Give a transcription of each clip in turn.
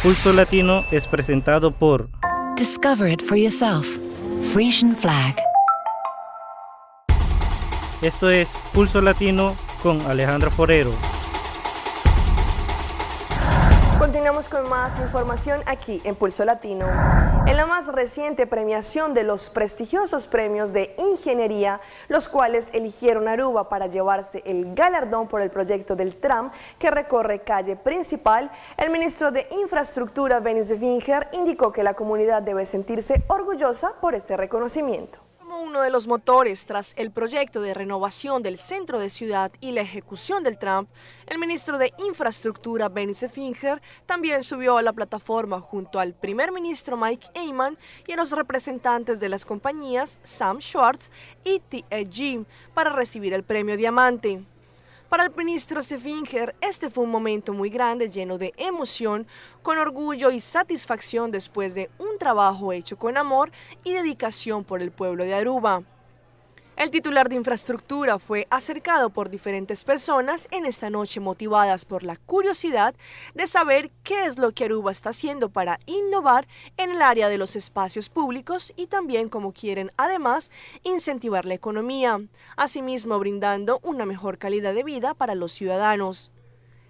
Pulso Latino es presentado por Discover it for yourself. Frisian Flag. Esto es Pulso Latino con Alejandra Forero. Continuamos con más información aquí en Pulso Latino. En la más reciente premiación de los prestigiosos premios de ingeniería, los cuales eligieron Aruba para llevarse el galardón por el proyecto del tram que recorre calle principal, el ministro de Infraestructura, Benny Svinger, indicó que la comunidad debe sentirse orgullosa por este reconocimiento. Como uno de los motores tras el proyecto de renovación del centro de ciudad y la ejecución del tram, el ministro de Infraestructura, Benny Svinger, también subió a la plataforma junto al primer ministro Mike Eyman y a los representantes de las compañías Sam Schwartz y TEG para recibir el premio Diamante. Para el ministro Svinger, este fue un momento muy grande, lleno de emoción, con orgullo y satisfacción después de un trabajo hecho con amor y dedicación por el pueblo de Aruba. El titular de infraestructura fue acercado por diferentes personas en esta noche motivadas por la curiosidad de saber qué es lo que Aruba está haciendo para innovar en el área de los espacios públicos y también cómo quieren además incentivar la economía, asimismo brindando una mejor calidad de vida para los ciudadanos.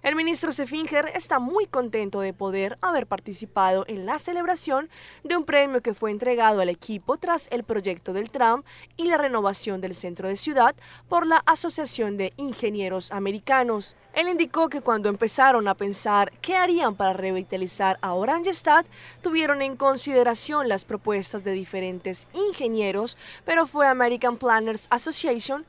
El ministro Svinger está muy contento de poder haber participado en la celebración de un premio que fue entregado al equipo tras el proyecto del tram y la renovación del centro de ciudad por la Asociación de Ingenieros Americanos. Él indicó que cuando empezaron a pensar qué harían para revitalizar a Oranjestad, tuvieron en consideración las propuestas de diferentes ingenieros, pero fue American Planners Association,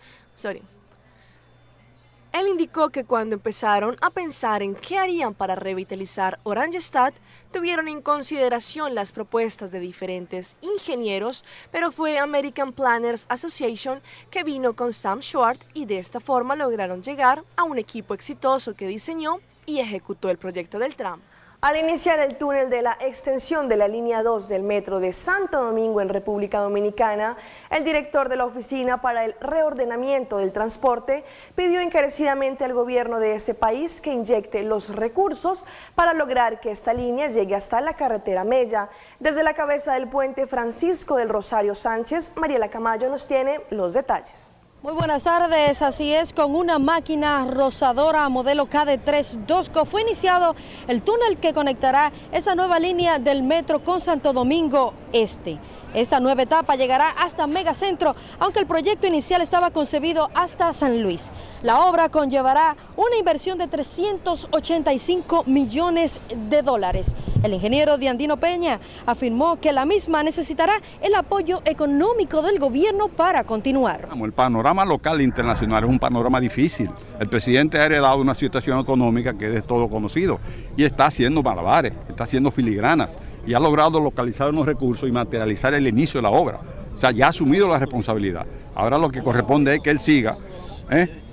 Él indicó que cuando empezaron a pensar en qué harían para revitalizar Oranjestad, tuvieron en consideración las propuestas de diferentes ingenieros, pero fue American Planners Association que vino con Sam Schwartz y de esta forma lograron llegar a un equipo exitoso que diseñó y ejecutó el proyecto del tram. Al iniciar el túnel de la extensión de la línea 2 del metro de Santo Domingo en República Dominicana, el director de la Oficina para el Reordenamiento del Transporte pidió encarecidamente al gobierno de ese país que inyecte los recursos para lograr que esta línea llegue hasta la carretera Mella. Desde la cabeza del puente Francisco del Rosario Sánchez, Mariela Camayo nos tiene los detalles. Muy buenas tardes, así es, con una máquina rozadora modelo KD3 Dosco fue iniciado el túnel que conectará esa nueva línea del metro con Santo Domingo Este. Esta nueva etapa llegará hasta Megacentro, aunque el proyecto inicial estaba concebido hasta San Luis. La obra conllevará una inversión de 385 millones de dólares. El ingeniero Diandino Peña afirmó que la misma necesitará el apoyo económico del gobierno para continuar. El panorama local e internacional es un panorama difícil. El presidente ha heredado una situación económica que es de todo conocido y está haciendo malabares, está haciendo filigranas y ha logrado localizar unos recursos y materializar el inicio de la obra. O sea, ya ha asumido la responsabilidad. Ahora lo que corresponde es que él siga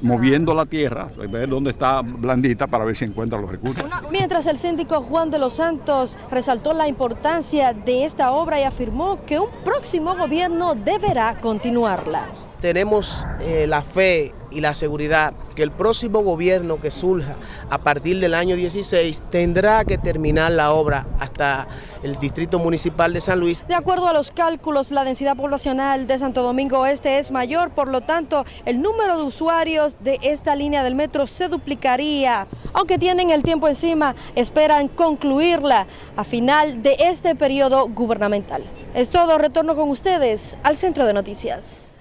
moviendo la tierra, ver dónde está blandita para ver si encuentra los recursos. Mientras el síndico Juan de los Santos resaltó la importancia de esta obra y afirmó que un próximo gobierno deberá continuarla. Tenemos la fe y la seguridad que el próximo gobierno que surja a partir del año 16 tendrá que terminar la obra hasta el distrito municipal de San Luis. De acuerdo a los cálculos, la densidad poblacional de Santo Domingo Este es mayor, por lo tanto, el número de usuarios de esta línea del metro se duplicaría. Aunque tienen el tiempo encima, esperan concluirla a final de este periodo gubernamental. Es todo, retorno con ustedes al Centro de Noticias.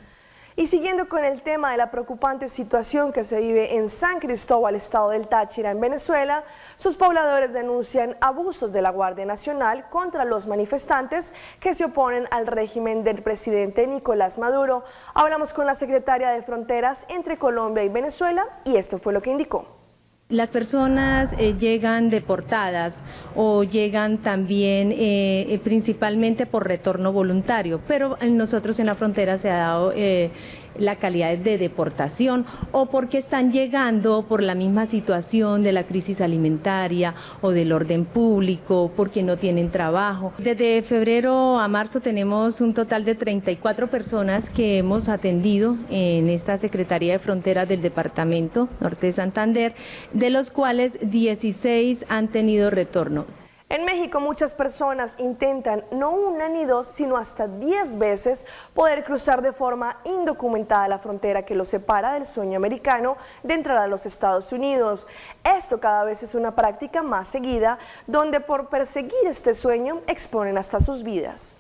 Y siguiendo con el tema de la preocupante situación que se vive en San Cristóbal, estado del Táchira, en Venezuela, sus pobladores denuncian abusos de la Guardia Nacional contra los manifestantes que se oponen al régimen del presidente Nicolás Maduro. Hablamos con la secretaria de Fronteras entre Colombia y Venezuela y esto fue lo que indicó. Las personas llegan deportadas o llegan también principalmente por retorno voluntario, pero nosotros en la frontera se ha dado la calidad de deportación o porque están llegando por la misma situación de la crisis alimentaria o del orden público, porque no tienen trabajo. Desde febrero a marzo tenemos un total de 34 personas que hemos atendido en esta Secretaría de Fronteras del Departamento Norte de Santander, de los cuales 16 han tenido retorno. En México muchas personas intentan no una ni dos, sino hasta 10 veces poder cruzar de forma indocumentada la frontera que los separa del sueño americano de entrar a los Estados Unidos. Esto cada vez es una práctica más seguida, donde por perseguir este sueño exponen hasta sus vidas.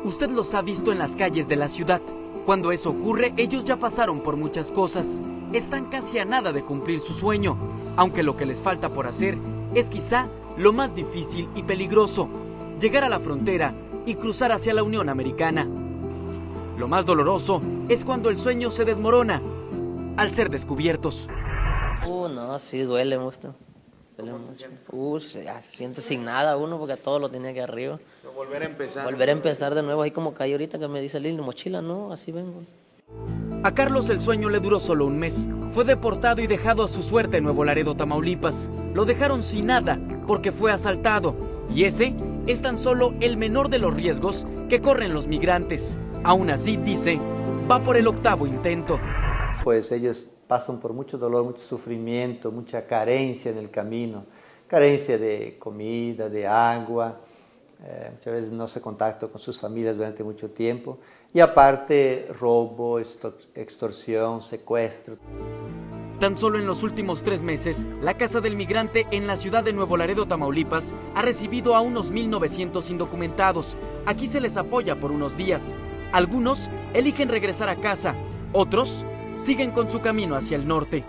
Usted los ha visto en las calles de la ciudad. Cuando eso ocurre, ellos ya pasaron por muchas cosas. Están casi a nada de cumplir su sueño, aunque lo que les falta por hacer es quizá lo más difícil y peligroso: llegar a la frontera y cruzar hacia la Unión Americana. Lo más doloroso es cuando el sueño se desmorona al ser descubiertos. No, sí, duele mucho. Duele mucho. Ya se siente sin nada uno porque todo lo tenía aquí arriba. Volver a empezar. Volver a empezar de nuevo, ahí como caí ahorita que me dice Lili, mochila, no, así vengo. A Carlos el sueño le duró solo un mes. Fue deportado y dejado a su suerte en Nuevo Laredo, Tamaulipas. Lo dejaron sin nada porque fue asaltado. Y ese es tan solo el menor de los riesgos que corren los migrantes. Aún así, dice, va por el 8º intento. Pues ellos pasan por mucho dolor, mucho sufrimiento, mucha carencia en el camino. Carencia de comida, de agua. Muchas veces no se contacta con sus familias durante mucho tiempo. Y aparte, robo, extorsión, secuestro. Tan solo en los últimos 3 meses, la Casa del Migrante en la ciudad de Nuevo Laredo, Tamaulipas, ha recibido a unos 1,900 indocumentados. Aquí se les apoya por unos días. Algunos eligen regresar a casa, otros siguen con su camino hacia el norte.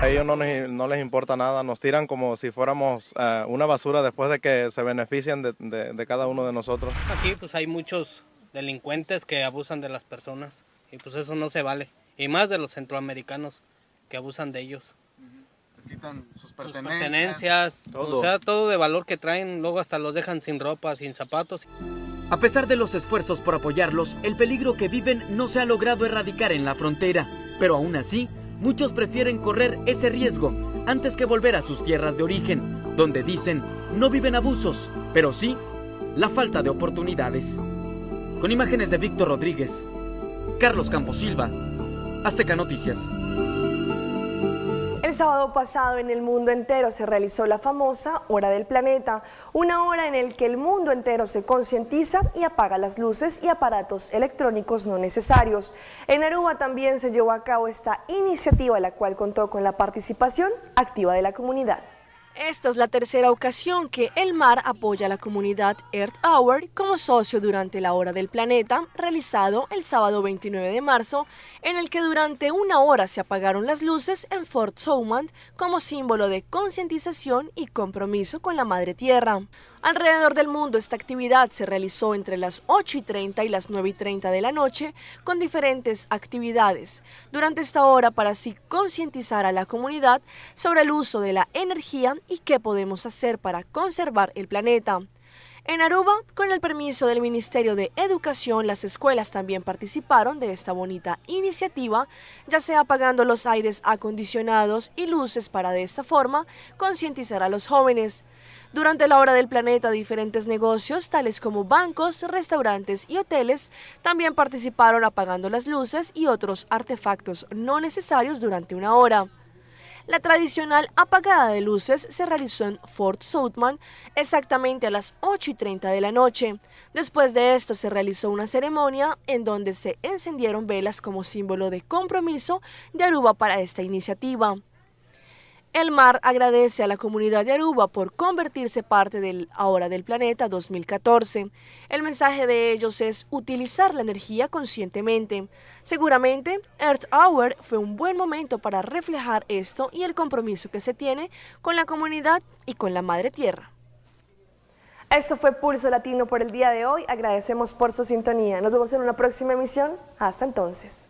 A ellos no les importa nada, nos tiran como si fuéramos una basura después de que se benefician de cada uno de nosotros. Aquí pues hay muchos delincuentes que abusan de las personas y pues eso no se vale. Y más de los centroamericanos que abusan de ellos. Les quitan sus pertenencias, todo. O sea, todo de valor que traen, luego hasta los dejan sin ropa, sin zapatos. A pesar de los esfuerzos por apoyarlos, el peligro que viven no se ha logrado erradicar en la frontera, pero aún así, muchos prefieren correr ese riesgo antes que volver a sus tierras de origen, donde dicen no viven abusos, pero sí la falta de oportunidades. Con imágenes de Víctor Rodríguez, Carlos Camposilva, Azteca Noticias. El sábado pasado en el mundo entero se realizó la famosa Hora del Planeta, una hora en la que el mundo entero se concientiza y apaga las luces y aparatos electrónicos no necesarios. En Aruba también se llevó a cabo esta iniciativa, la cual contó con la participación activa de la comunidad. Esta es la tercera ocasión que el MAR apoya a la comunidad Earth Hour como socio durante la Hora del Planeta, realizado el sábado 29 de marzo, en el que durante una hora se apagaron las luces en Fort Southman como símbolo de concientización y compromiso con la Madre Tierra. Alrededor del mundo esta actividad se realizó entre las 8:30 y las 9:30 de la noche con diferentes actividades durante esta hora para así concientizar a la comunidad sobre el uso de la energía y qué podemos hacer para conservar el planeta. En Aruba, con el permiso del Ministerio de Educación, las escuelas también participaron de esta bonita iniciativa, ya sea apagando los aires acondicionados y luces para de esta forma concientizar a los jóvenes. Durante la Hora del Planeta, diferentes negocios, tales como bancos, restaurantes y hoteles, también participaron apagando las luces y otros artefactos no necesarios durante una hora. La tradicional apagada de luces se realizó en Fort Southman exactamente a las 8:30 de la noche. Después de esto se realizó una ceremonia en donde se encendieron velas como símbolo de compromiso de Aruba para esta iniciativa. El MAR agradece a la comunidad de Aruba por convertirse parte del Hora del Planeta 2014. El mensaje de ellos es utilizar la energía conscientemente. Seguramente, Earth Hour fue un buen momento para reflejar esto y el compromiso que se tiene con la comunidad y con la Madre Tierra. Esto fue Pulso Latino por el día de hoy. Agradecemos por su sintonía. Nos vemos en una próxima emisión. Hasta entonces.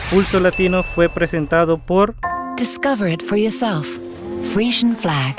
Pulso Latino fue presentado por... Discover it for yourself. Frisian Flag.